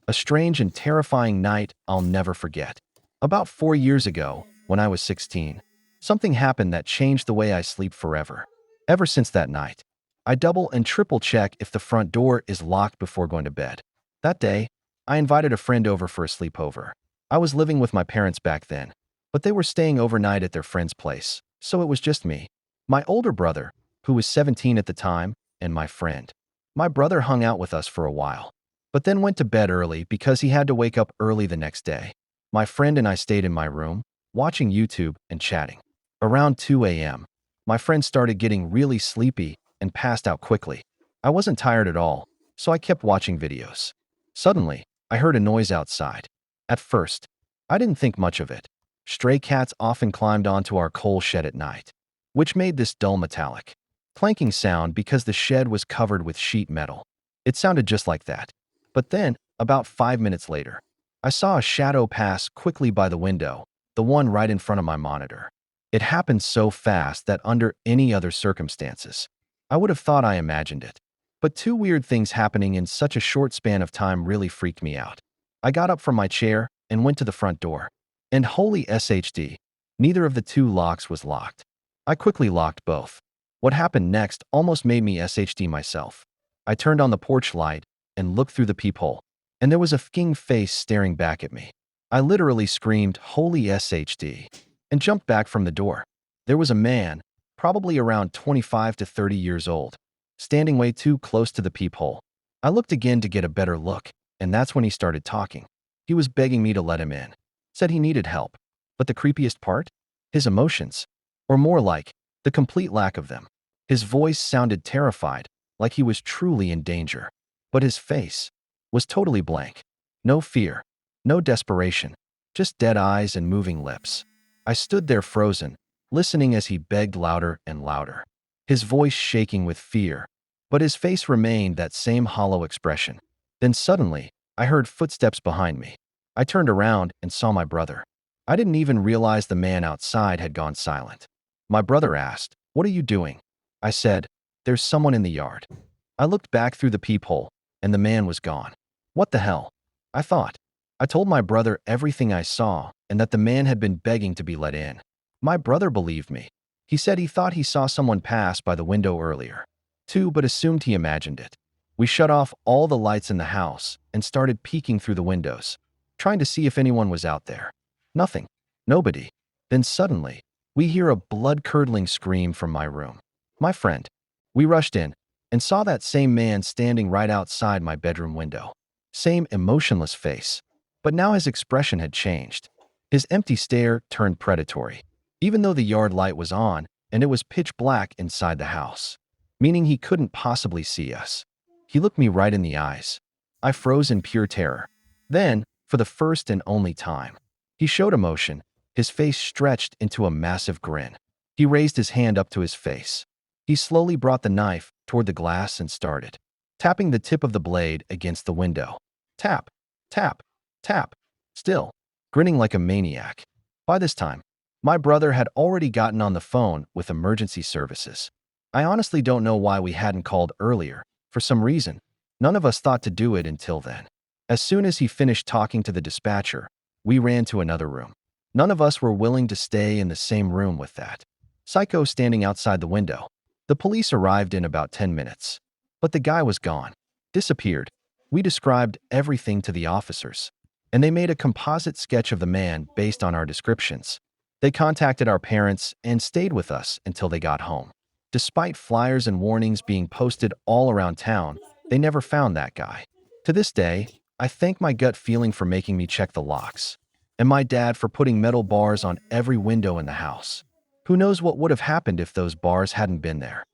A strange and terrifying night I'll never forget. About 4 years ago, when I was 16, something happened that changed the way I sleep forever. Ever since that night, I double and triple check if the front door is locked before going to bed. That day, I invited a friend over for a sleepover. I was living with my parents back then, but they were staying overnight at their friend's place, so it was just me, my older brother, who was 17 at the time, and my friend. My brother hung out with us for a while, but then went to bed early because he had to wake up early the next day. My friend and I stayed in my room, watching YouTube and chatting. Around 2 a.m., my friend started getting really sleepy and passed out quickly. I wasn't tired at all, so I kept watching videos. Suddenly, I heard a noise outside. At first, I didn't think much of it. Stray cats often climbed onto our coal shed at night, which made this dull metallic, clanking sound because the shed was covered with sheet metal. It sounded just like that. But then, about 5 minutes later, I saw a shadow pass quickly by the window, the one right in front of my monitor. It happened so fast that under any other circumstances, I would have thought I imagined it. But two weird things happening in such a short span of time really freaked me out. I got up from my chair and went to the front door. And holy SHD, neither of the two locks was locked. I quickly locked both. What happened next almost made me SHD myself. I turned on the porch light and looked through the peephole, and there was a fucking face staring back at me. I literally screamed, "Holy SHD," and jumped back from the door. There was a man, probably around 25 to 30 years old, standing way too close to the peephole. I looked again to get a better look, and that's when he started talking. He was begging me to let him in, said he needed help. But the creepiest part? His emotions. Or more like, the complete lack of them. His voice sounded terrified, like he was truly in danger. But his face was totally blank. No fear, no desperation, just dead eyes and moving lips. I stood there frozen, listening as he begged louder and louder, his voice shaking with fear, but his face remained that same hollow expression. Then suddenly, I heard footsteps behind me. I turned around and saw my brother. I didn't even realize the man outside had gone silent. My brother asked, "What are you doing?" I said, "There's someone in the yard." I looked back through the peephole, and the man was gone. What the hell? I thought. I told my brother everything I saw and that the man had been begging to be let in. My brother believed me. He said he thought he saw someone pass by the window earlier, too, but assumed he imagined it. We shut off all the lights in the house and started peeking through the windows, trying to see if anyone was out there. Nothing. Nobody. Then suddenly, we hear a blood-curdling scream from my room. My friend. We rushed in and saw that same man standing right outside my bedroom window. Same emotionless face. But now his expression had changed. His empty stare turned predatory, even though the yard light was on and it was pitch black inside the house, meaning he couldn't possibly see us. He looked me right in the eyes. I froze in pure terror. Then, for the first and only time, he showed emotion. His face stretched into a massive grin. He raised his hand up to his face. He slowly brought the knife toward the glass and started tapping the tip of the blade against the window. Tap, tap, tap. Still, grinning like a maniac. By this time, my brother had already gotten on the phone with emergency services. I honestly don't know why we hadn't called earlier. For some reason, none of us thought to do it until then. As soon as he finished talking to the dispatcher, we ran to another room. None of us were willing to stay in the same room with that psycho standing outside the window. The police arrived in about 10 minutes. But the guy was gone. Disappeared. We described everything to the officers, and they made a composite sketch of the man based on our descriptions. They contacted our parents and stayed with us until they got home. Despite flyers and warnings being posted all around town, they never found that guy. To this day, I thank my gut feeling for making me check the locks, and my dad for putting metal bars on every window in the house. Who knows what would have happened if those bars hadn't been there?